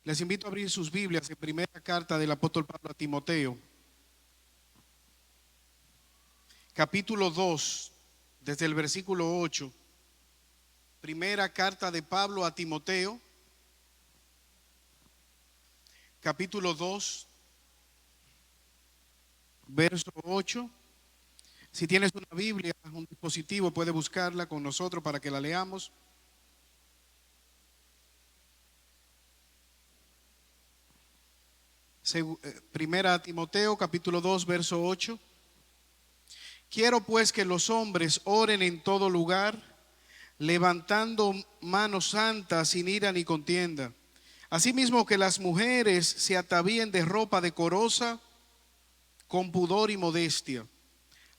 Les invito a abrir sus Biblias en primera carta del apóstol Pablo a Timoteo, capítulo 2, desde el versículo 8. Primera carta de Pablo a Timoteo, capítulo 2, verso 8. Si tienes una Biblia, un dispositivo, puede buscarla con nosotros para que la leamos. Primera Timoteo, capítulo 2, verso 8. Quiero pues que los hombres oren en todo lugar, levantando manos santas sin ira ni contienda. Asimismo que las mujeres se atavíen de ropa decorosa, con pudor y modestia,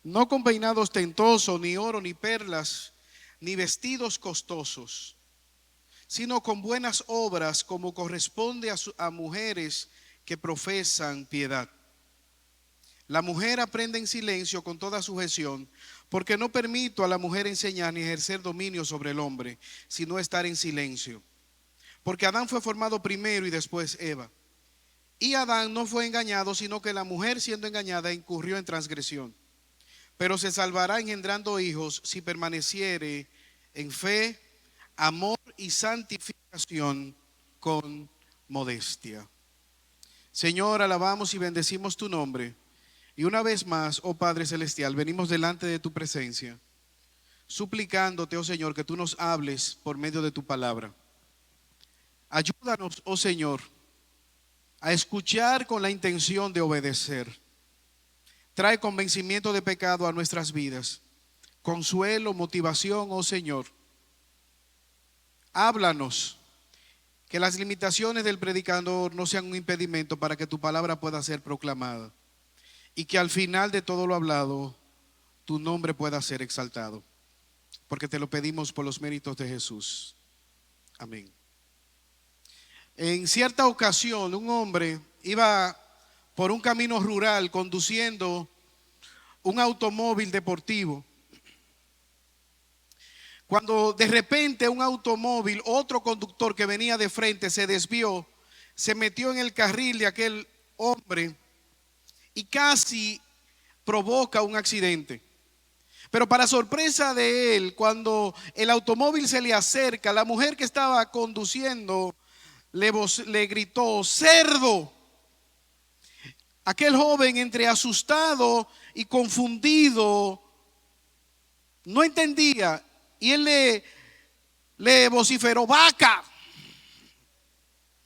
no con peinados ostentosos, ni oro, ni perlas, ni vestidos costosos, sino con buenas obras, como corresponde a mujeres que profesan piedad. La mujer aprende en silencio con toda sujeción, porque no permito a la mujer enseñar ni ejercer dominio sobre el hombre, sino estar en silencio. Porque Adán fue formado primero y después Eva. Y Adán no fue engañado, sino que la mujer, siendo engañada, incurrió en transgresión. Pero se salvará engendrando hijos si permaneciere en fe, amor y santificación con modestia. Señor, alabamos y bendecimos tu nombre. Y una vez más, oh Padre Celestial, venimos delante de tu presencia, suplicándote, oh Señor, que tú nos hables por medio de tu palabra. Ayúdanos, oh Señor, a escuchar con la intención de obedecer. Trae convencimiento de pecado a nuestras vidas, consuelo, motivación, oh Señor. Háblanos, que las limitaciones del predicador no sean un impedimento para que tu palabra pueda ser proclamada, y que al final de todo lo hablado, tu nombre pueda ser exaltado, porque te lo pedimos por los méritos de Jesús. Amén. En cierta ocasión, un hombre iba por un camino rural conduciendo un automóvil deportivo, cuando de repente un automóvil, otro conductor que venía de frente, se desvió, se metió en el carril de aquel hombre y casi provoca un accidente. Pero para sorpresa de él, cuando el automóvil se le acerca, la mujer que estaba conduciendo le gritó: cerdo. Aquel joven, entre asustado y confundido, no entendía, y él le vociferó: vaca,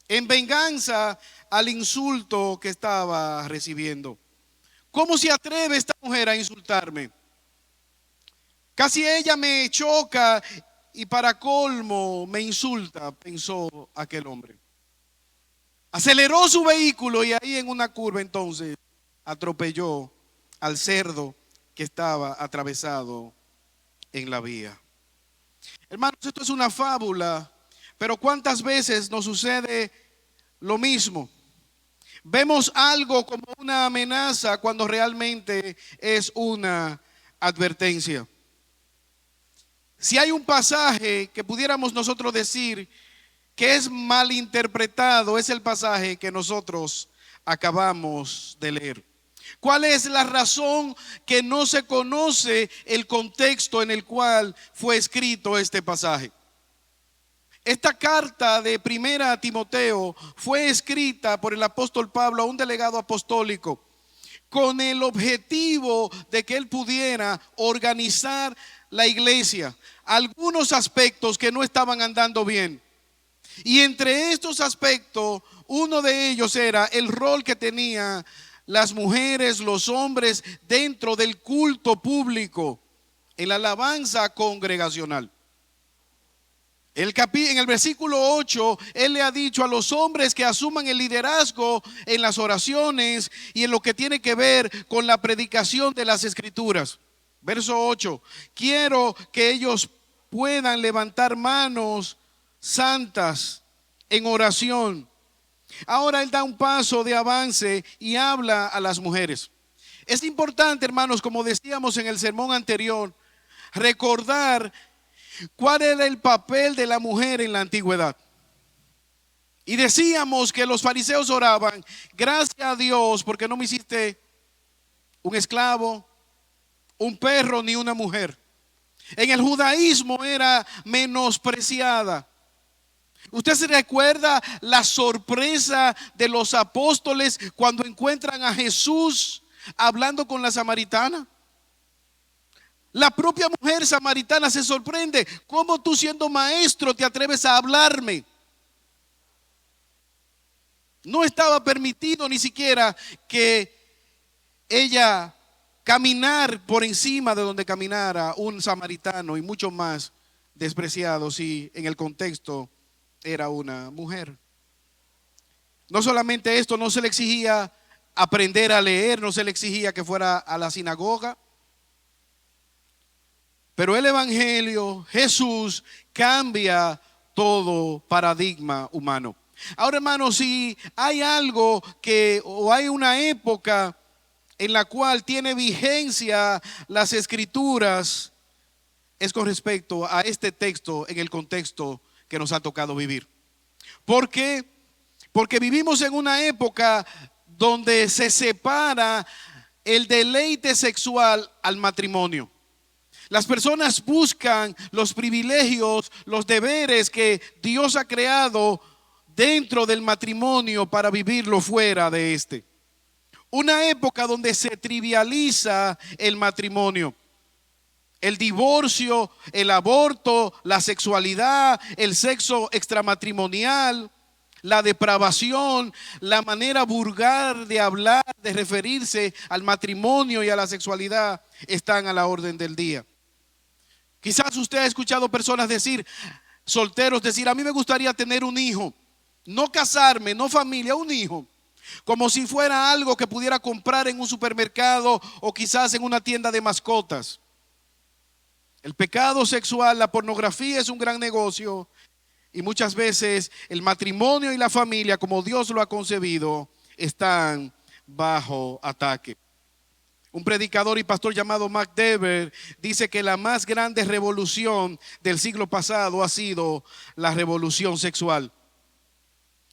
en venganza al insulto que estaba recibiendo. ¿Cómo se atreve esta mujer a insultarme? Casi ella me choca y para colmo me insulta, pensó aquel hombre. Aceleró su vehículo y ahí en una curva entonces atropelló al cerdo que estaba atravesado en la vía. Hermanos, esto es una fábula, pero ¿cuántas veces nos sucede lo mismo? Vemos algo como una amenaza cuando realmente es una advertencia. Si hay un pasaje que pudiéramos nosotros decir que es malinterpretado, es el pasaje que nosotros acabamos de leer. ¿Cuál es la razón? Que no se conoce el contexto en el cual fue escrito este pasaje. Esta carta de primera a Timoteo fue escrita por el apóstol Pablo a un delegado apostólico con el objetivo de que él pudiera organizar la iglesia, algunos aspectos que no estaban andando bien. Y entre estos aspectos, uno de ellos era el rol que tenían las mujeres, los hombres dentro del culto público, en la alabanza congregacional. En el versículo 8, él le ha dicho a los hombres que asuman el liderazgo en las oraciones y en lo que tiene que ver con la predicación de las escrituras. Verso 8, quiero que ellos puedan levantar manos santas en oración. Ahora él da un paso de avance y habla a las mujeres. Es importante, hermanos, como decíamos en el sermón anterior, recordar cuál era el papel de la mujer en la antigüedad. Y decíamos que los fariseos oraban: gracias a Dios porque no me hiciste un esclavo, un perro ni una mujer. En el judaísmo era menospreciada. ¿Usted se recuerda la sorpresa de los apóstoles cuando encuentran a Jesús hablando con la samaritana? La propia mujer samaritana se sorprende. ¿Cómo tú, siendo maestro, te atreves a hablarme? No estaba permitido ni siquiera que ella caminar por encima de donde caminara un samaritano, y mucho más despreciado si en el contexto era una mujer. No solamente esto, no se le exigía aprender a leer, no se le exigía que fuera a la sinagoga, pero el Evangelio, Jesús, cambia todo paradigma humano. Ahora, hermanos, si hay algo o hay una época en la cual tiene vigencia las escrituras, es con respecto a este texto en el contexto que nos ha tocado vivir. ¿Por qué? Porque vivimos en una época donde se separa el deleite sexual al matrimonio. Las personas buscan los privilegios, los deberes que Dios ha creado dentro del matrimonio para vivirlo fuera de este. Una época donde se trivializa el matrimonio, el divorcio, el aborto, la sexualidad, el sexo extramatrimonial, la depravación, la manera vulgar de hablar, de referirse al matrimonio y a la sexualidad están a la orden del día. Quizás usted ha escuchado personas decir, solteros decir: a mí me gustaría tener un hijo, no casarme, no familia, un hijo, como si fuera algo que pudiera comprar en un supermercado o quizás en una tienda de mascotas. El pecado sexual, la pornografía es un gran negocio, y muchas veces el matrimonio y la familia, como Dios lo ha concebido, están bajo ataque. Un predicador y pastor llamado Mac Dever dice que la más grande revolución del siglo pasado ha sido la revolución sexual,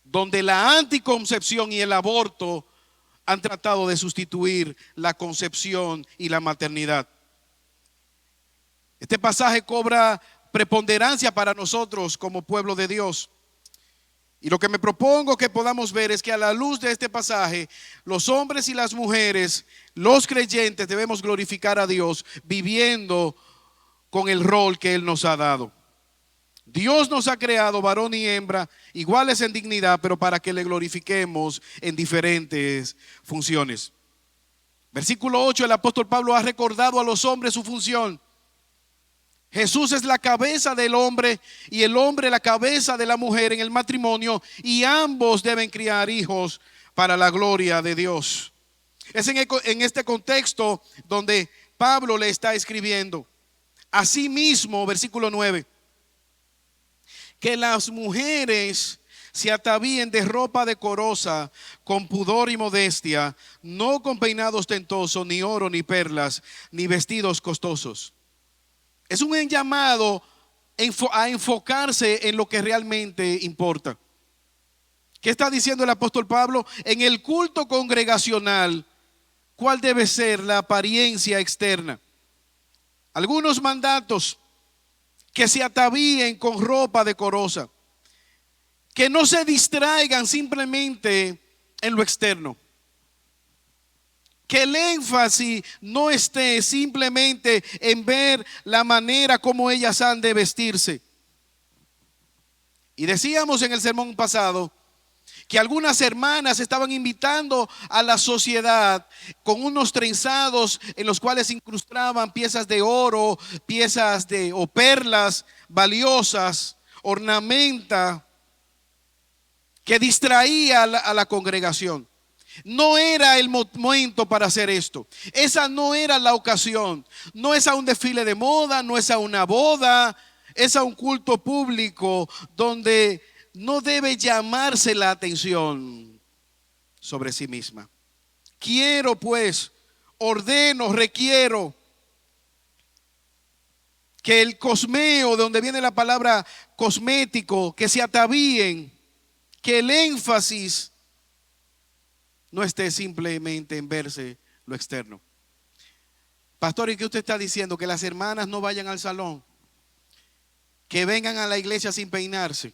donde la anticoncepción y el aborto han tratado de sustituir la concepción y la maternidad. Este pasaje cobra preponderancia para nosotros como pueblo de Dios. Y lo que me propongo que podamos ver es que a la luz de este pasaje, los hombres y las mujeres, los creyentes, debemos glorificar a Dios viviendo con el rol que Él nos ha dado. Dios nos ha creado varón y hembra iguales en dignidad, pero para que le glorifiquemos en diferentes funciones. Versículo 8, el apóstol Pablo ha recordado a los hombres su función. Jesús es la cabeza del hombre y el hombre la cabeza de la mujer en el matrimonio, y ambos deben criar hijos para la gloria de Dios. Es en este contexto donde Pablo le está escribiendo. Asimismo, versículo 9, que las mujeres se atavíen de ropa decorosa, con pudor y modestia, no con peinado ostentoso, ni oro, ni perlas, ni vestidos costosos. Es un llamado a enfocarse en lo que realmente importa. ¿Qué está diciendo el apóstol Pablo? En el culto congregacional, ¿cuál debe ser la apariencia externa? Algunos mandatos: que se atavíen con ropa decorosa, que no se distraigan simplemente en lo externo, que el énfasis no esté simplemente en ver la manera como ellas han de vestirse. Y decíamos en el sermón pasado que algunas hermanas estaban invitando a la sociedad con unos trenzados en los cuales incrustaban piezas de oro, o perlas valiosas, ornamenta, que distraía a la congregación. No era el momento para hacer esto. Esa no era la ocasión. No es a un desfile de moda, no es a una boda, es a un culto público donde no debe llamarse la atención sobre sí misma. Quiero pues, ordeno, requiero que el cosmeo, de donde viene la palabra cosmético, que se atavíen que el énfasis no esté simplemente en verse lo externo. Pastor, ¿y qué usted está diciendo? Que las hermanas no vayan al salón, que vengan a la iglesia sin peinarse.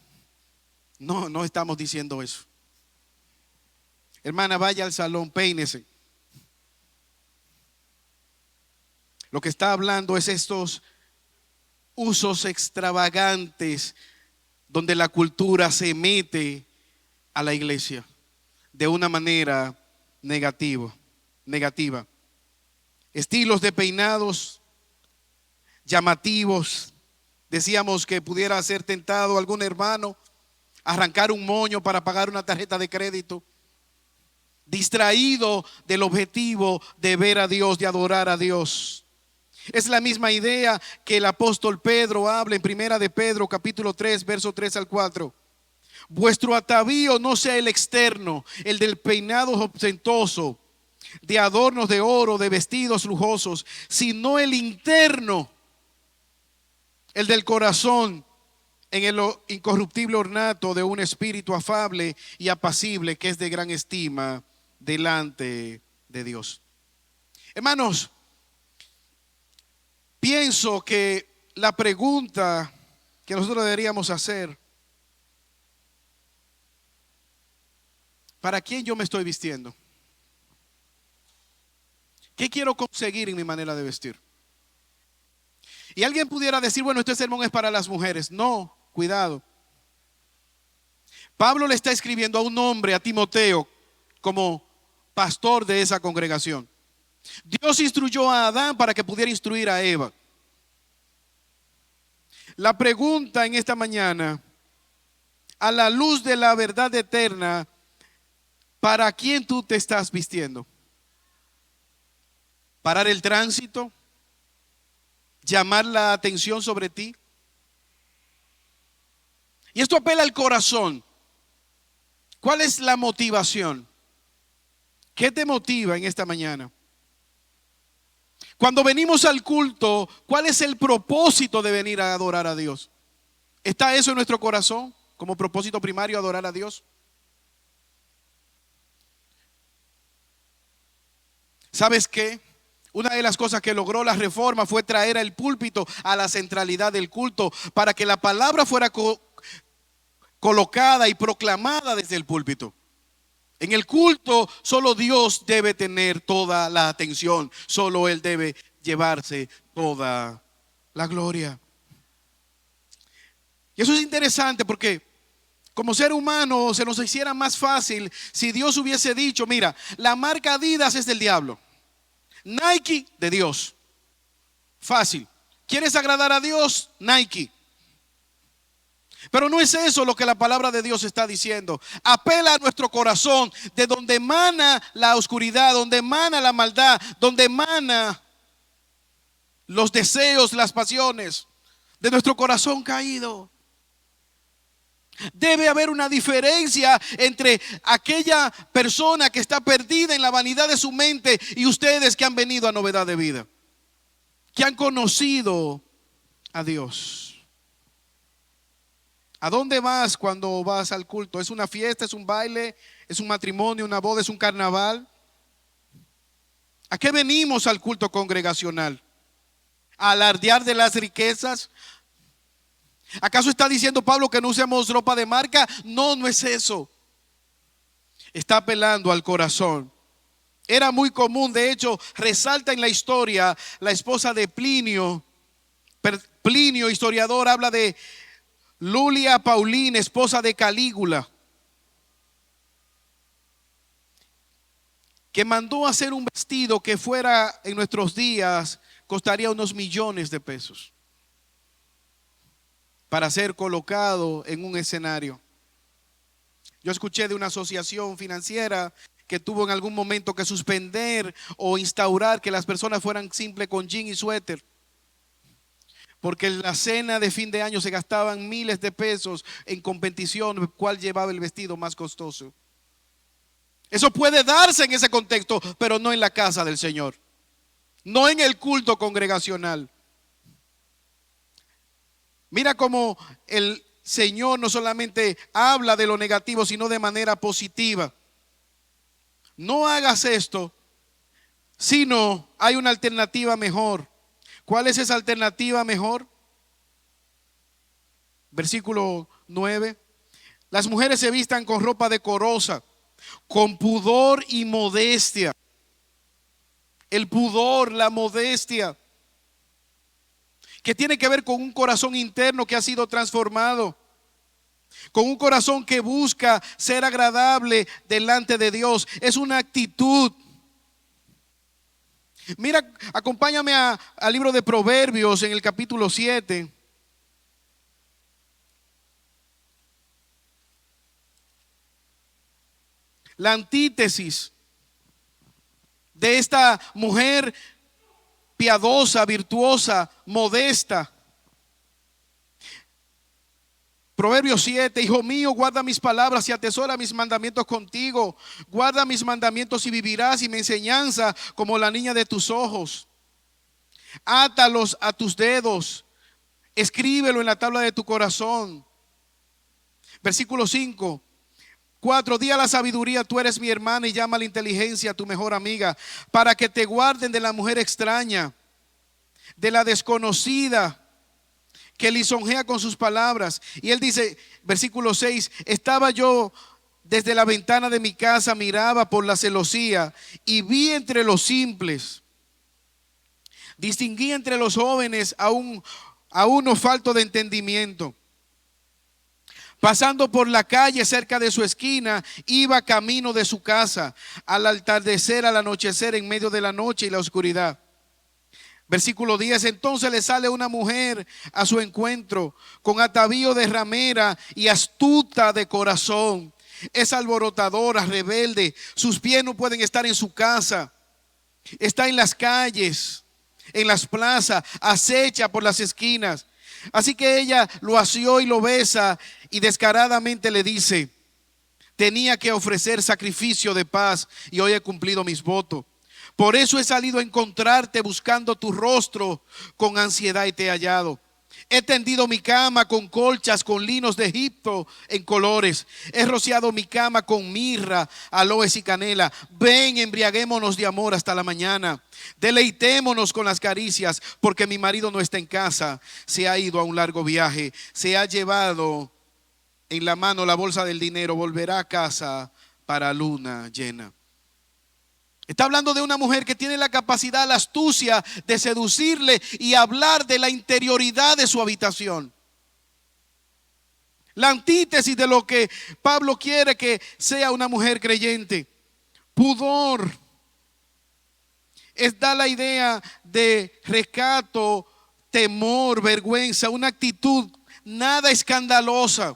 No, no estamos diciendo eso. Hermana, vaya al salón, peínese. Lo que está hablando es estos usos extravagantes donde la cultura se mete a la iglesia de una manera negativa. Estilos de peinados llamativos. Decíamos que pudiera ser tentado algún hermano a arrancar un moño para pagar una tarjeta de crédito, distraído del objetivo de ver a Dios, de adorar a Dios. Es la misma idea que el apóstol Pedro habla en primera de Pedro capítulo 3 verso 3 al 4. Vuestro atavío no sea el externo, el del peinado ostentoso, de adornos de oro, de vestidos lujosos, sino el interno, el del corazón, en el incorruptible ornato de un espíritu afable y apacible, que es de gran estima delante de Dios. Hermanos, pienso que la pregunta que nosotros deberíamos hacer: ¿para quién yo me estoy vistiendo? ¿Qué quiero conseguir en mi manera de vestir? Y alguien pudiera decir, bueno, este sermón es para las mujeres. No, cuidado. Pablo le está escribiendo a un hombre, a Timoteo, como pastor de esa congregación. Dios instruyó a Adán para que pudiera instruir a Eva. La pregunta en esta mañana, a la luz de la verdad eterna, ¿para quién tú te estás vistiendo? ¿Parar el tránsito? ¿Llamar la atención sobre ti? Y esto apela al corazón. ¿Cuál es la motivación? ¿Qué te motiva en esta mañana? Cuando venimos al culto, ¿cuál es el propósito de venir a adorar a Dios? ¿Está eso en nuestro corazón como propósito primario, adorar a Dios? ¿Sabes qué? Una de las cosas que logró la reforma fue traer el púlpito a la centralidad del culto, para que la palabra fuera colocada y proclamada desde el púlpito. En el culto solo Dios debe tener toda la atención, solo Él debe llevarse toda la gloria. Y eso es interesante porque como ser humano se nos hiciera más fácil si Dios hubiese dicho: mira, la marca Adidas es del diablo, Nike de Dios. Fácil. ¿Quieres agradar a Dios? Nike. Pero no es eso lo que la palabra de Dios está diciendo. Apela a nuestro corazón, de donde emana la oscuridad, donde emana la maldad, donde emana los deseos, las pasiones de nuestro corazón caído. Debe haber una diferencia entre aquella persona que está perdida en la vanidad de su mente y ustedes que han venido a novedad de vida, que han conocido a Dios. ¿A dónde vas cuando vas al culto? ¿Es una fiesta, es un baile, es un matrimonio, una boda, es un carnaval? ¿A qué venimos al culto congregacional? ¿A alardear de las riquezas? ¿Acaso está diciendo Pablo que no usemos ropa de marca? No, no es eso. Está apelando al corazón. Era muy común, de hecho, resalta en la historia la esposa de Plinio. Plinio, historiador, habla de Lulia Paulina, esposa de Calígula, que mandó hacer un vestido que fuera en nuestros días costaría unos millones de pesos para ser colocado en un escenario. Yo escuché de una asociación financiera que tuvo en algún momento que suspender o instaurar que las personas fueran simple con jean y suéter, porque en la cena de fin de año se gastaban miles de pesos en competición, cuál llevaba el vestido más costoso. Eso puede darse en ese contexto, pero no en la casa del Señor, no en el culto congregacional. Mira cómo el Señor no solamente habla de lo negativo, sino de manera positiva. No hagas esto, sino hay una alternativa mejor. ¿Cuál es esa alternativa mejor? Versículo 9. Las mujeres se vistan con ropa decorosa, con pudor y modestia. El pudor, la modestia, que tiene que ver con un corazón interno que ha sido transformado, con un corazón que busca ser agradable delante de Dios. Es una actitud. Mira, acompáñame al libro de Proverbios en el capítulo 7. La antítesis de esta mujer piadosa, virtuosa, modesta. Proverbios 7, hijo mío, guarda mis palabras y atesora mis mandamientos contigo. Guarda mis mandamientos y vivirás, y mi enseñanza como la niña de tus ojos. Átalos a tus dedos, escríbelo en la tabla de tu corazón. Versículo 5. 4, di a la sabiduría, tú eres mi hermana, y llama a la inteligencia tu mejor amiga, para que te guarden de la mujer extraña, de la desconocida, que lisonjea con sus palabras. Y él dice, versículo 6, estaba yo desde la ventana de mi casa, miraba por la celosía y vi entre los simples, distinguí entre los jóvenes a uno falto de entendimiento. Pasando por la calle cerca de su esquina, iba camino de su casa, al atardecer, al anochecer, en medio de la noche y la oscuridad. Versículo 10, entonces le sale una mujer a su encuentro, con atavío de ramera y astuta de corazón. Es alborotadora, rebelde, sus pies no pueden estar en su casa. Está en las calles, en las plazas, acecha por las esquinas. Así que ella lo asió y lo besa, y descaradamente le dice, tenía que ofrecer sacrificio de paz y hoy he cumplido mis votos. Por eso he salido a encontrarte buscando tu rostro con ansiedad y te he hallado. He tendido mi cama con colchas, con linos de Egipto en colores. He rociado mi cama con mirra, aloes y canela. Ven, embriaguémonos de amor hasta la mañana. Deleitémonos con las caricias, porque mi marido no está en casa. Se ha ido a un largo viaje. Se ha llevado en la mano la bolsa del dinero. Volverá a casa para luna llena. Está hablando de una mujer que tiene la capacidad, la astucia de seducirle y hablar de la interioridad de su habitación. La antítesis de lo que Pablo quiere que sea una mujer creyente. Pudor. Da la idea de recato, temor, vergüenza, una actitud nada escandalosa.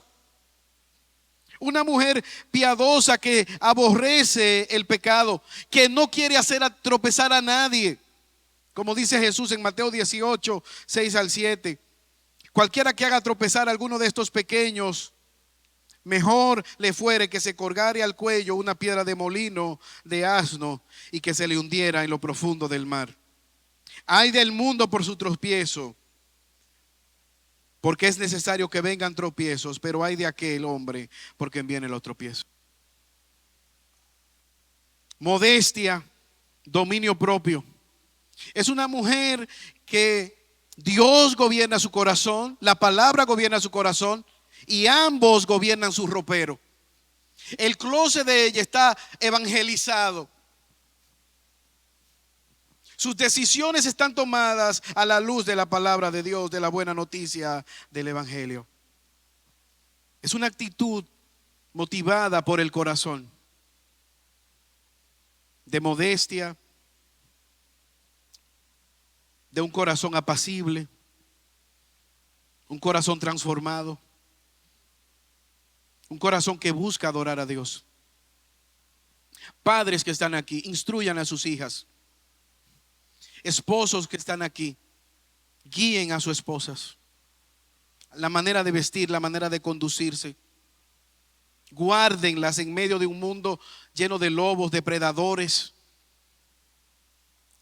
Una mujer piadosa que aborrece el pecado, que no quiere hacer tropezar a nadie. Como dice Jesús en Mateo 18, 6 al 7. Cualquiera que haga tropezar a alguno de estos pequeños, mejor le fuere que se colgare al cuello una piedra de molino de asno y que se le hundiera en lo profundo del mar. Ay del mundo por su tropiezo, porque es necesario que vengan tropiezos, pero hay de aquel hombre por quien vienen los tropiezos. Modestia, dominio propio. Es una mujer que Dios gobierna su corazón, la palabra gobierna su corazón y ambos gobiernan su ropero. El closet de ella está evangelizado. Sus decisiones están tomadas a la luz de la palabra de Dios, de la buena noticia del evangelio. Es una actitud motivada por el corazón, de modestia, de un corazón apacible, un corazón transformado, un corazón que busca adorar a Dios. Padres que están aquí, instruyan a sus hijas. Esposos que están aquí, guíen a sus esposas. La manera de vestir, la manera de conducirse. Guárdenlas en medio de un mundo lleno de lobos, depredadores,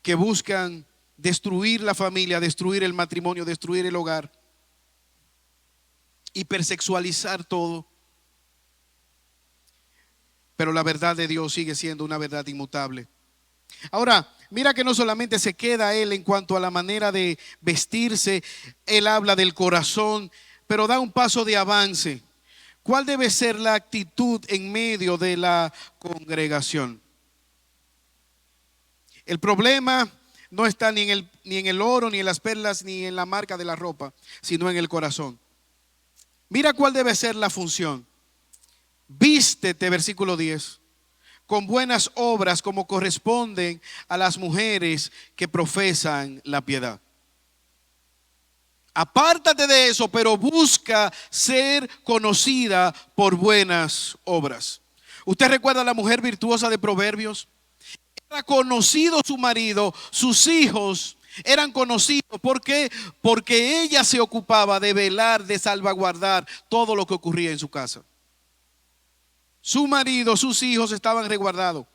que buscan destruir la familia, destruir el matrimonio, destruir el hogar. hipersexualizar todo. Pero la verdad de Dios sigue siendo una verdad inmutable. Ahora, mira que no solamente se queda él en cuanto a la manera de vestirse, él habla del corazón, pero da un paso de avance. ¿Cuál debe ser la actitud en medio de la congregación? El problema no está ni en el oro, ni en las perlas, ni en la marca de la ropa, sino en el corazón. Mira cuál debe ser la función. Vístete, versículo 10, con buenas obras como corresponden a las mujeres que profesan la piedad. Apártate de eso, pero busca ser conocida por buenas obras. ¿Usted recuerda a la mujer virtuosa de Proverbios? Era conocido su marido, sus hijos eran conocidos. ¿Por qué? Porque ella se ocupaba de velar, de salvaguardar todo lo que ocurría en su casa. Su marido, sus hijos estaban resguardados.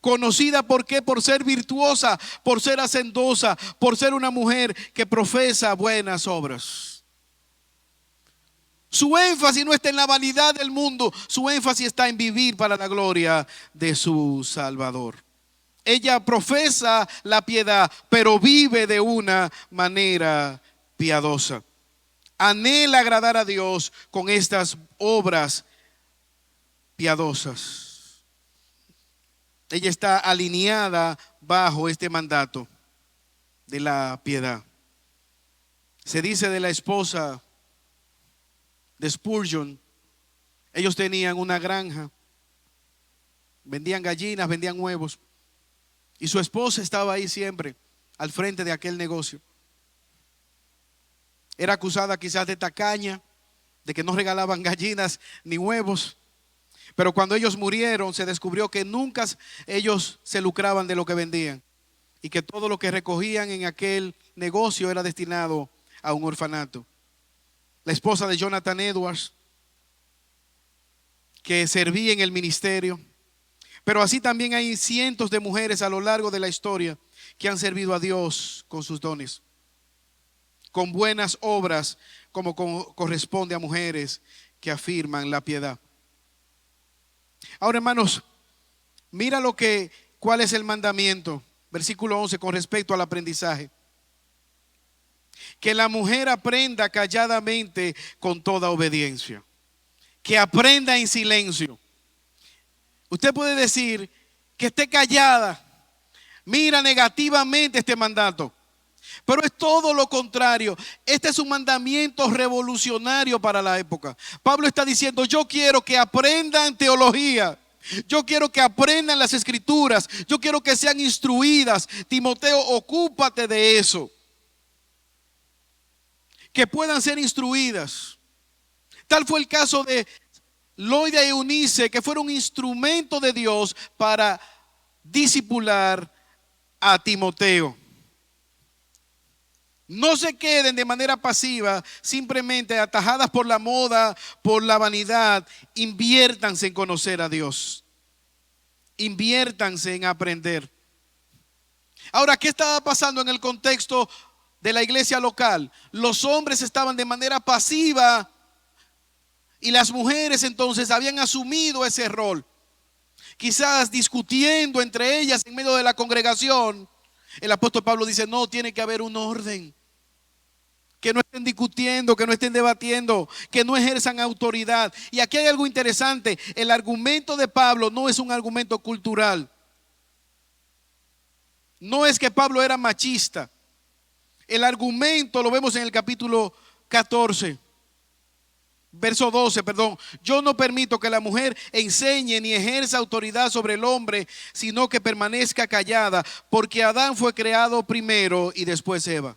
Conocida, ¿por qué? Por ser virtuosa, por ser hacendosa, por ser una mujer que profesa buenas obras. Su énfasis no está en la vanidad del mundo, su énfasis está en vivir para la gloria de su Salvador. Ella profesa la piedad, pero vive de una manera piadosa. Anhela agradar a Dios con estas obras piadosas. Ella está alineada bajo este mandato de la piedad. Se dice de la esposa de Spurgeon, ellos tenían una granja, vendían gallinas, vendían huevos, y su esposa estaba ahí siempre al frente de aquel negocio. Era acusada quizás de tacaña, de que no regalaban gallinas ni huevos. Pero cuando ellos murieron, se descubrió que nunca ellos se lucraban de lo que vendían y que todo lo que recogían en aquel negocio era destinado a un orfanato. La esposa de Jonathan Edwards, que servía en el ministerio. Pero así también hay cientos de mujeres a lo largo de la historia que han servido a Dios con sus dones, con buenas obras, como corresponde a mujeres que afirman la piedad. Ahora, hermanos, mira cuál es el mandamiento, versículo 11, con respecto al aprendizaje. Que la mujer aprenda calladamente con toda obediencia, que aprenda en silencio. Usted puede decir que esté callada, mira negativamente este mandato, pero es todo lo contrario. Este es un mandamiento revolucionario para la época. Pablo está diciendo: yo quiero que aprendan teología, yo quiero que aprendan las escrituras, yo quiero que sean instruidas. Timoteo, ocúpate de eso, que puedan ser instruidas. Tal fue el caso de Loida y Eunice, que fueron instrumento de Dios para discipular a Timoteo. No se queden de manera pasiva, simplemente atajadas por la moda, por la vanidad. Inviértanse en conocer a Dios. Inviértanse en aprender. Ahora, ¿qué estaba pasando en el contexto de la iglesia local? Los hombres estaban de manera pasiva y las mujeres entonces habían asumido ese rol. Quizás discutiendo entre ellas en medio de la congregación. El apóstol Pablo dice: no, tiene que haber un orden. Que no estén discutiendo, que no estén debatiendo, que no ejerzan autoridad. Y aquí hay algo interesante. El argumento de Pablo no es un argumento cultural. No es que Pablo era machista. El argumento lo vemos en el capítulo 14. Verso 12, perdón. Yo no permito que la mujer enseñe ni ejerza autoridad sobre el hombre, sino que permanezca callada, porque Adán fue creado primero y después Eva.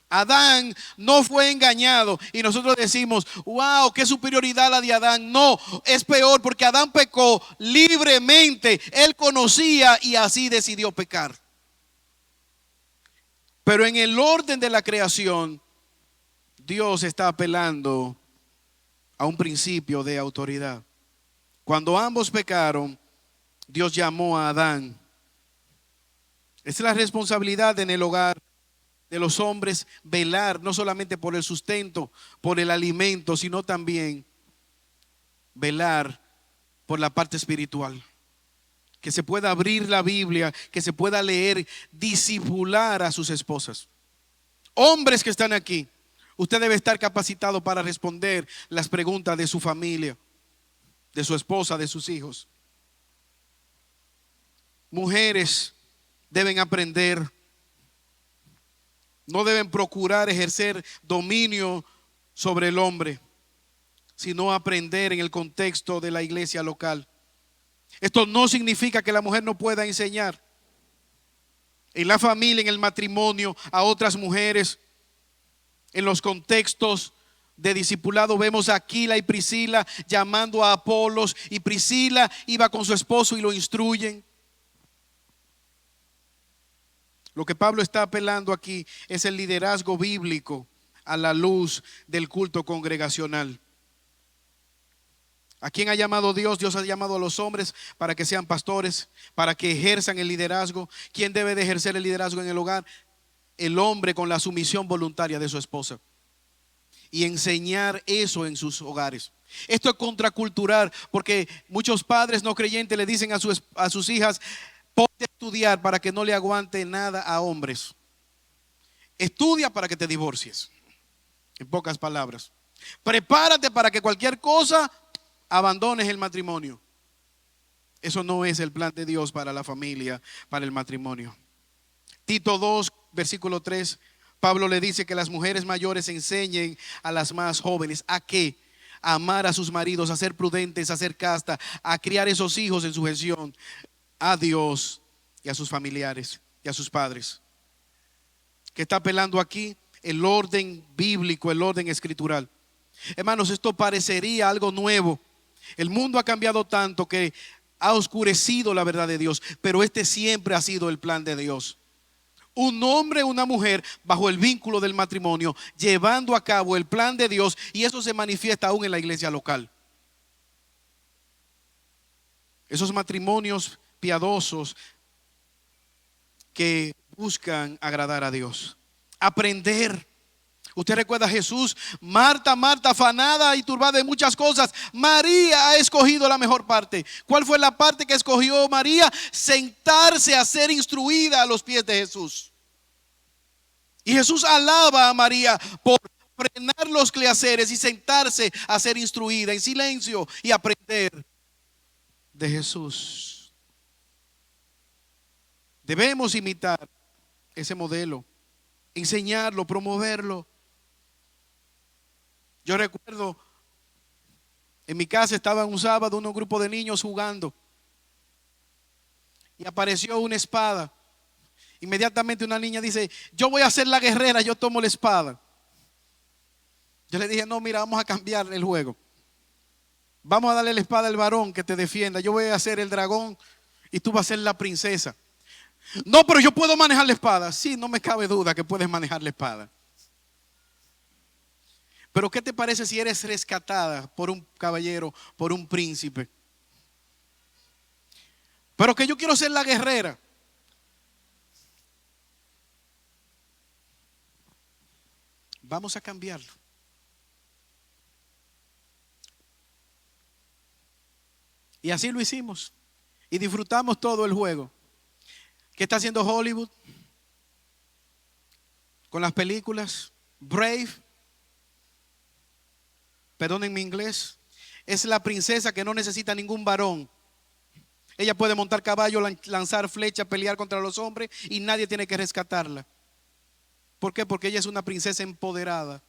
Adán no fue engañado y nosotros decimos: wow, qué superioridad la de Adán. No, es peor, porque Adán pecó libremente. Él conocía y así decidió pecar. Pero en el orden de la creación, Dios está apelando a un principio de autoridad. Cuando ambos pecaron, Dios llamó a Adán. Esa es la responsabilidad en el hogar de los hombres velar no solamente por el sustento, por el alimento, sino también velar por la parte espiritual. Que se pueda abrir la Biblia, que se pueda leer, discipular a sus esposas. Hombres que están aquí, usted debe estar capacitado para responder las preguntas de su familia, de su esposa, de sus hijos. Mujeres deben aprender, no deben procurar ejercer dominio sobre el hombre, sino aprender en el contexto de la iglesia local. Esto no significa que la mujer no pueda enseñar en la familia, en el matrimonio, a otras mujeres. En los contextos de discipulado vemos a Aquila y Priscila llamando a Apolos, y Priscila iba con su esposo y lo instruyen. Lo que Pablo está apelando aquí es el liderazgo bíblico a la luz del culto congregacional. ¿A quién ha llamado Dios? Dios ha llamado a los hombres para que sean pastores, para que ejerzan el liderazgo. ¿Quién debe de ejercer el liderazgo en el hogar? El hombre, con la sumisión voluntaria de su esposa, y enseñar eso en sus hogares. Esto es contracultural, porque muchos padres no creyentes le dicen a sus hijas: ponte a estudiar para que no le aguante nada a hombres. Estudia para que te divorcies. En pocas palabras, prepárate para que cualquier cosa abandones el matrimonio. Eso no es el plan de Dios para la familia, para el matrimonio. Tito 2, versículo 3, Pablo le dice que las mujeres mayores enseñen a las más jóvenes a qué: a amar a sus maridos, a ser prudentes, a ser casta, a criar esos hijos en sujeción a Dios y a sus familiares y a sus padres. ¿Qué está apelando aquí? El orden bíblico, el orden escritural. Hermanos, esto parecería algo nuevo. El mundo ha cambiado tanto que ha oscurecido la verdad de Dios, pero este siempre ha sido el plan de Dios. Un hombre, una mujer bajo el vínculo del matrimonio, llevando a cabo el plan de Dios, y eso se manifiesta aún en la iglesia local. Esos matrimonios piadosos que buscan agradar a Dios. Aprender. Usted recuerda a Jesús: Marta, Marta, afanada y turbada de muchas cosas, María ha escogido la mejor parte. ¿Cuál fue la parte que escogió María? Sentarse a ser instruida a los pies de Jesús. Y Jesús alaba a María por frenar los quehaceres y sentarse a ser instruida en silencio y aprender de Jesús. Debemos imitar ese modelo, enseñarlo, promoverlo. Yo recuerdo, en mi casa estaba un sábado un grupo de niños jugando y apareció una espada. Inmediatamente una niña dice: yo voy a ser la guerrera, yo tomo la espada. Yo le dije: no, mira, vamos a cambiar el juego. Vamos a darle la espada al varón que te defienda. Yo voy a ser el dragón y tú vas a ser la princesa. No, pero yo puedo manejar la espada. Sí, no me cabe duda que puedes manejar la espada. Pero ¿qué te parece si eres rescatada por un caballero, por un príncipe? Pero que yo quiero ser la guerrera. Vamos a cambiarlo. Y así lo hicimos. Y disfrutamos todo el juego. ¿Qué está haciendo Hollywood con las películas? Brave, perdonen mi inglés, es la princesa que no necesita ningún varón. Ella puede montar caballo, lanzar flecha, pelear contra los hombres y nadie tiene que rescatarla. ¿Por qué? Porque ella es una princesa empoderada.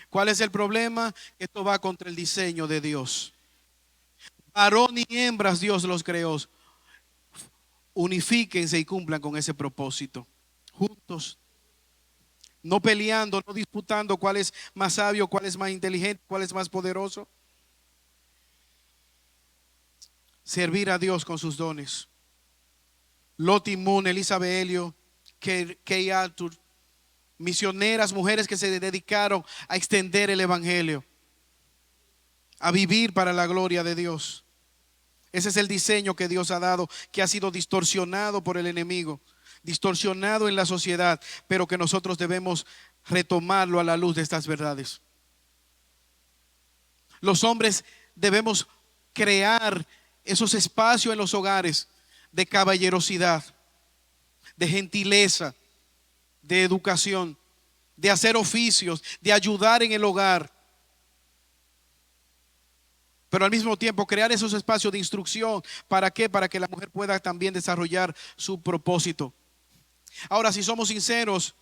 ¿Cuál es el problema? Esto va contra el diseño de Dios. Varón y hembras Dios los creó. Unifíquense y cumplan con ese propósito. Juntos. No peleando, no disputando cuál es más sabio, cuál es más inteligente, cuál es más poderoso. Servir a Dios con sus dones. Lottie Moon, Elizabeth Elliot, Kay Arthur, misioneras, mujeres que se dedicaron a extender el evangelio, a vivir para la gloria de Dios. Ese es el diseño que Dios ha dado, que ha sido distorsionado por el enemigo. distorsionado en la sociedad, pero que nosotros debemos retomarlo a la luz de estas verdades. Los hombres debemos crear esos espacios en los hogares de caballerosidad, de gentileza, de educación, de hacer oficios, de ayudar en el hogar. Pero al mismo tiempo crear esos espacios de instrucción. ¿Para qué? Para que la mujer pueda también desarrollar su propósito. Ahora, si somos sinceros,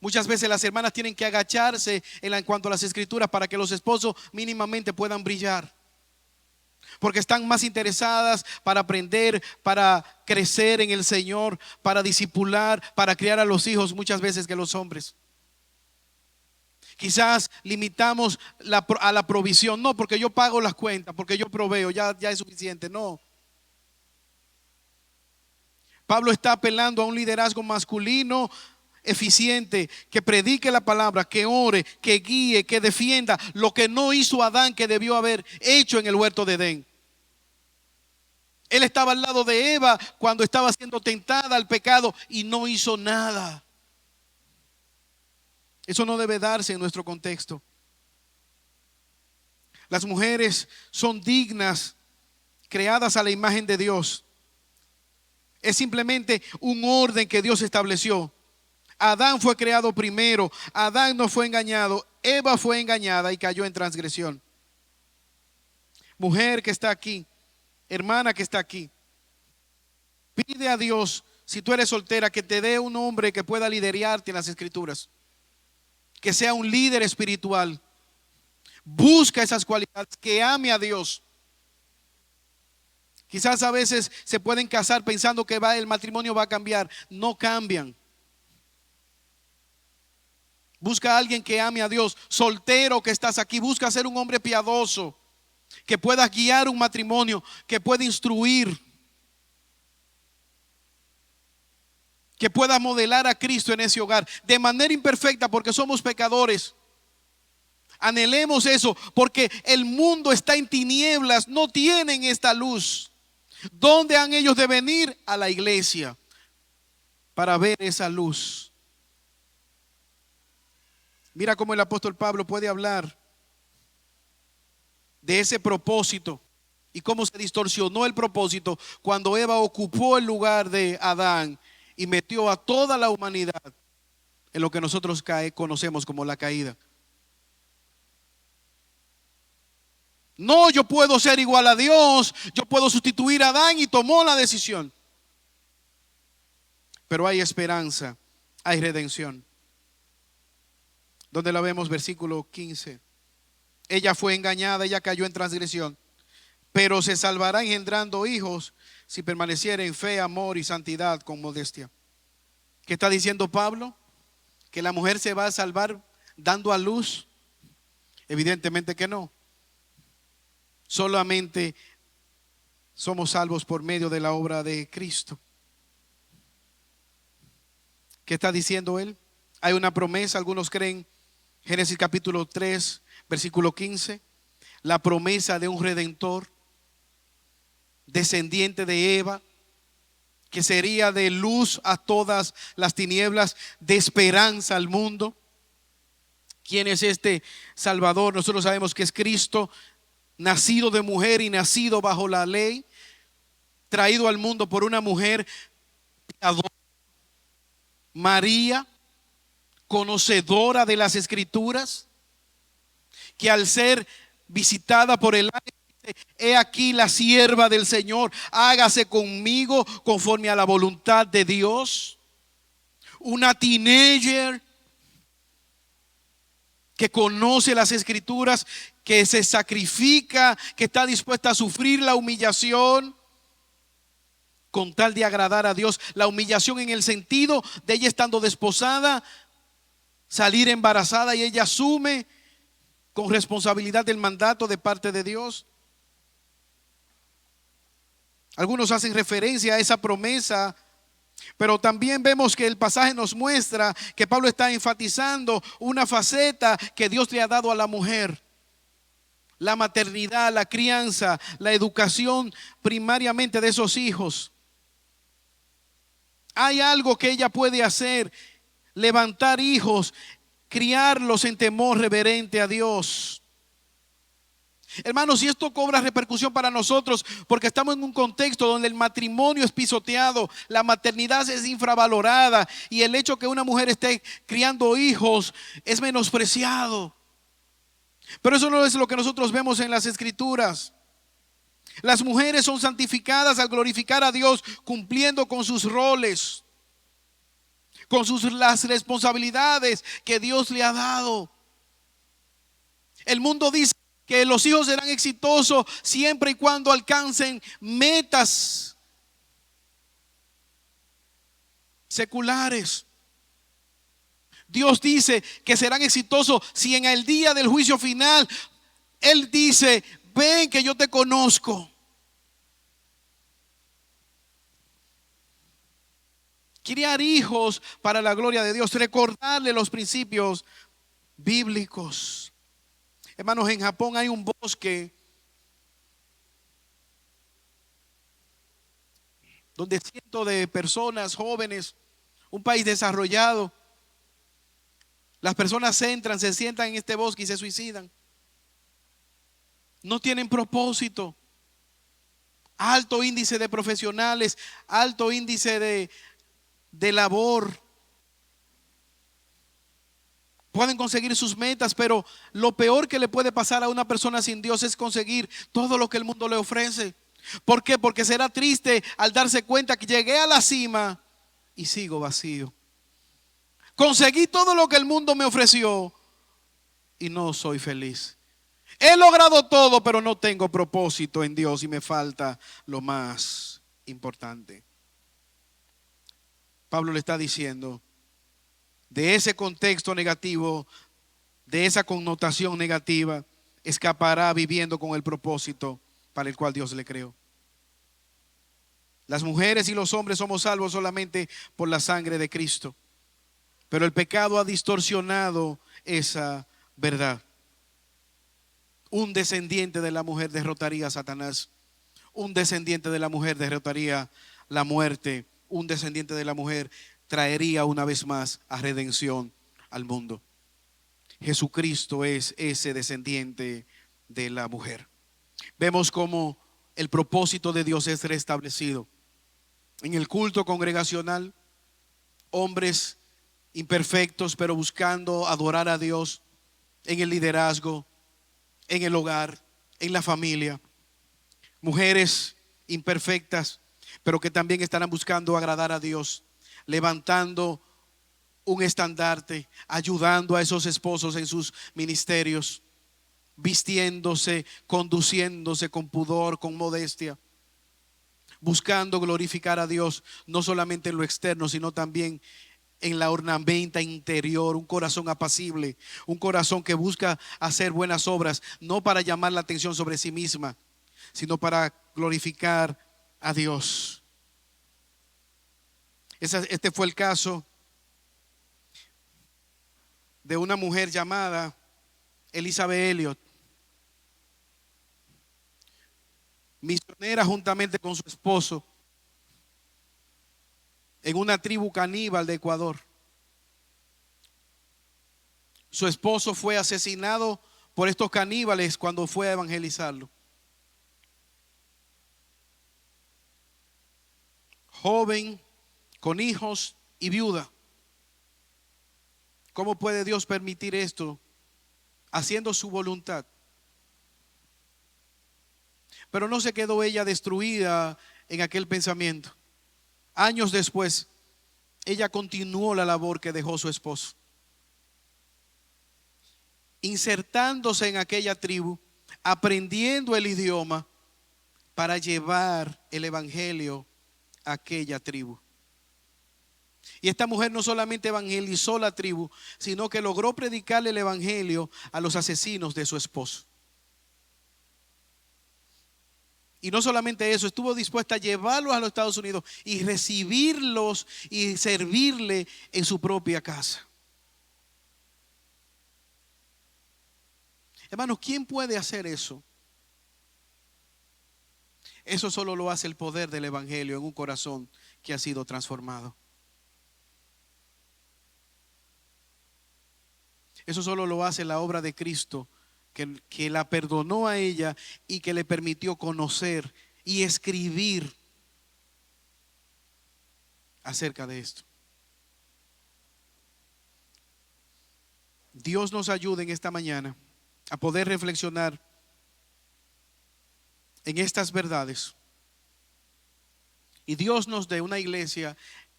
muchas veces las hermanas tienen que agacharse en cuanto a las escrituras para que los esposos mínimamente puedan brillar. Porque están más interesadas para aprender, para crecer en el Señor, para discipular, para criar a los hijos muchas veces que los hombres. Quizás limitamos a la provisión. No, porque yo pago las cuentas, porque yo proveo, ya es suficiente. No. Pablo está apelando a un liderazgo masculino eficiente, que predique la palabra, que ore, que guíe, que defienda lo que no hizo Adán, que debió haber hecho en el huerto de Edén. Él estaba al lado de Eva cuando estaba siendo tentada al pecado y no hizo nada. Eso no debe darse en nuestro contexto. Las mujeres son dignas, creadas a la imagen de Dios. Es simplemente un orden que Dios estableció. Adán fue creado primero, Adán no fue engañado, Eva fue engañada y cayó en transgresión. Mujer que está aquí, hermana que está aquí, pide a Dios, si tú eres soltera, que te dé un hombre que pueda liderarte en las escrituras, que sea un líder espiritual. Busca esas cualidades, que ame a Dios. Quizás a veces se pueden casar pensando que el matrimonio va a cambiar. No cambian. Busca a alguien que ame a Dios. Soltero que estás aquí, busca ser un hombre piadoso, que pueda guiar un matrimonio, que pueda instruir, que pueda modelar a Cristo en ese hogar, de manera imperfecta, porque somos pecadores. Anhelemos eso, porque el mundo está en tinieblas, no tienen esta luz. ¿Dónde han ellos de venir? A la iglesia, para ver esa luz. Mira cómo el apóstol Pablo puede hablar de ese propósito y cómo se distorsionó el propósito cuando Eva ocupó el lugar de Adán y metió a toda la humanidad en lo que nosotros conocemos como la caída. No, yo puedo ser igual a Dios, yo puedo sustituir a Adán, y tomó la decisión. Pero hay esperanza, hay redención. ¿Dónde la vemos? Versículo 15. Ella fue engañada, ella cayó en transgresión, pero se salvará engendrando hijos si permaneciera en fe, amor y santidad con modestia. ¿Qué está diciendo Pablo? ¿Que la mujer se va a salvar dando a luz? Evidentemente que no. Solamente somos salvos por medio de la obra de Cristo. ¿Qué está diciendo él? Hay una promesa, algunos creen, Génesis capítulo 3, versículo 15, la promesa de un redentor, descendiente de Eva, que sería de luz a todas las tinieblas, de esperanza al mundo. ¿Quién es este Salvador? Nosotros sabemos que es Cristo, nacido de mujer y nacido bajo la ley, traído al mundo por una mujer piadosa, María, conocedora de las escrituras, que al ser visitada por el ángel dice: he aquí la sierva del Señor, hágase conmigo conforme a la voluntad de Dios. Una teenager que conoce las escrituras, que se sacrifica, que está dispuesta a sufrir la humillación con tal de agradar a Dios. La humillación en el sentido de ella estando desposada, salir embarazada, y ella asume con responsabilidad del mandato de parte de Dios. Algunos hacen referencia a esa promesa, pero también vemos que el pasaje nos muestra que Pablo está enfatizando una faceta que Dios le ha dado a la mujer: la maternidad, la crianza, la educación primariamente de esos hijos. Hay algo que ella puede hacer: levantar hijos, criarlos en temor reverente a Dios. Hermanos, y esto cobra repercusión para nosotros porque estamos en un contexto donde el matrimonio es pisoteado, la maternidad es infravalorada y el hecho que una mujer esté criando hijos es menospreciado. Pero eso no es lo que nosotros vemos en las Escrituras. Las mujeres son santificadas al glorificar a Dios, cumpliendo con sus roles, con las responsabilidades que Dios le ha dado. El mundo dice que los hijos serán exitosos siempre y cuando alcancen metas seculares. Dios dice que serán exitosos si en el día del juicio final Él dice: ven que yo te conozco. Criar hijos para la gloria de Dios, recordarle los principios bíblicos. Hermanos, en Japón hay un bosque donde cientos de personas jóvenes, un país desarrollado, las personas entran, se sientan en este bosque y se suicidan. No tienen propósito. Alto índice de profesionales, alto índice de labor. Pueden conseguir sus metas, pero lo peor que le puede pasar a una persona sin Dios es conseguir todo lo que el mundo le ofrece. ¿Por qué? Porque será triste al darse cuenta que llegué a la cima y sigo vacío. Conseguí todo lo que el mundo me ofreció y no soy feliz. He logrado todo, pero no tengo propósito en Dios y me falta lo más importante. Pablo le está diciendo: de ese contexto negativo, de esa connotación negativa, escapará viviendo con el propósito para el cual Dios le creó. Las mujeres y los hombres somos salvos solamente por la sangre de Cristo, pero el pecado ha distorsionado esa verdad. Un descendiente de la mujer derrotaría a Satanás. Un descendiente de la mujer derrotaría la muerte. Un descendiente de la mujer traería una vez más a redención al mundo. Jesucristo es ese descendiente de la mujer. Vemos cómo el propósito de Dios es restablecido. En el culto congregacional, hombres imperfectos pero buscando adorar a Dios. En el liderazgo, en el hogar, en la familia. Mujeres imperfectas pero que también estarán buscando agradar a Dios, levantando un estandarte, ayudando a esos esposos en sus ministerios, vistiéndose, conduciéndose con pudor, con modestia, buscando glorificar a Dios, no solamente en lo externo, sino también en la ornamenta interior, un corazón apacible, un corazón que busca hacer buenas obras, no para llamar la atención sobre sí misma, sino para glorificar a Dios. Este fue el caso de una mujer llamada Elizabeth Elliot, misionera juntamente con su esposo en una tribu caníbal de Ecuador. Su esposo fue asesinado por estos caníbales cuando fue a evangelizarlo. Joven, con hijos y viuda. ¿Cómo puede Dios permitir esto? Haciendo su voluntad. Pero no se quedó ella destruida en aquel pensamiento. Años después, ella continuó la labor que dejó su esposo, insertándose en aquella tribu, aprendiendo el idioma para llevar el evangelio a aquella tribu. Y esta mujer no solamente evangelizó la tribu, sino que logró predicarle el evangelio a los asesinos de su esposo. Y no solamente eso, estuvo dispuesta a llevarlos a los Estados Unidos y recibirlos y servirle en su propia casa. Hermanos, ¿quién puede hacer eso? Eso solo lo hace el poder del evangelio en un corazón que ha sido transformado. Eso solo lo hace la obra de Cristo, que la perdonó a ella y que le permitió conocer y escribir acerca de esto. Dios nos ayude en esta mañana a poder reflexionar en estas verdades. Y Dios nos dé una iglesia,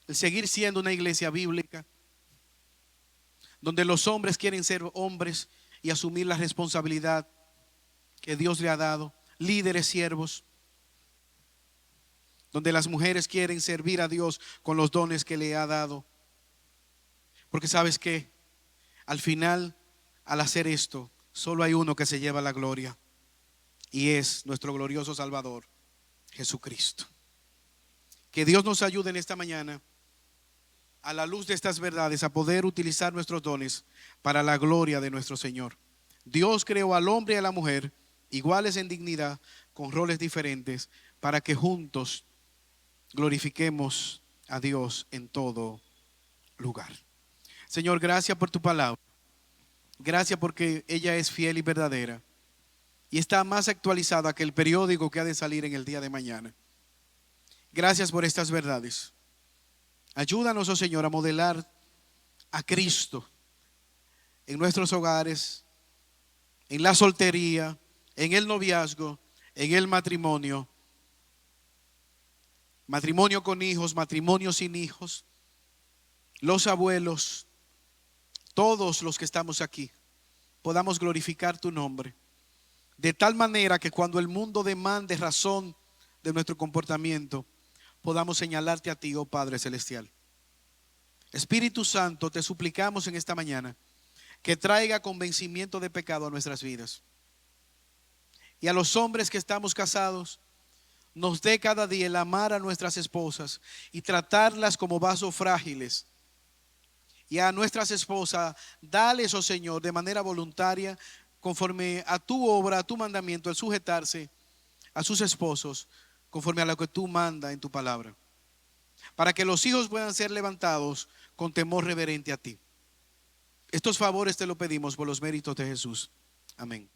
seguir siendo una iglesia bíblica, donde los hombres quieren ser hombres y asumir la responsabilidad que Dios le ha dado, líderes, siervos, donde las mujeres quieren servir a Dios con los dones que le ha dado. Porque sabes que al final, al hacer esto, solo hay uno que se lleva la gloria, y es nuestro glorioso Salvador, Jesucristo. Que Dios nos ayude en esta mañana, a la luz de estas verdades, a poder utilizar nuestros dones para la gloria de nuestro Señor. Dios creó al hombre y a la mujer iguales en dignidad, con roles diferentes, para que juntos glorifiquemos a Dios en todo lugar. Señor, gracias por tu palabra. Gracias porque ella es fiel y verdadera, y está más actualizada que el periódico que ha de salir en el día de mañana. Gracias por estas verdades. Ayúdanos, oh Señor, a modelar a Cristo en nuestros hogares, en la soltería, en el noviazgo, en el matrimonio, matrimonio con hijos, matrimonio sin hijos, los abuelos, todos los que estamos aquí, podamos glorificar tu nombre, de tal manera que cuando el mundo demande razón de nuestro comportamiento, podamos señalarte a ti, oh Padre Celestial. Espíritu Santo, te suplicamos en esta mañana que traiga convencimiento de pecado a nuestras vidas. Y a los hombres que estamos casados, nos dé cada día el amar a nuestras esposas y tratarlas como vasos frágiles. Y a nuestras esposas, dales, oh Señor, de manera voluntaria, conforme a tu obra, a tu mandamiento, el sujetarse a sus esposos, conforme a lo que tú mandas en tu palabra, para que los hijos puedan ser levantados con temor reverente a ti. Estos favores te lo pedimos por los méritos de Jesús. Amén.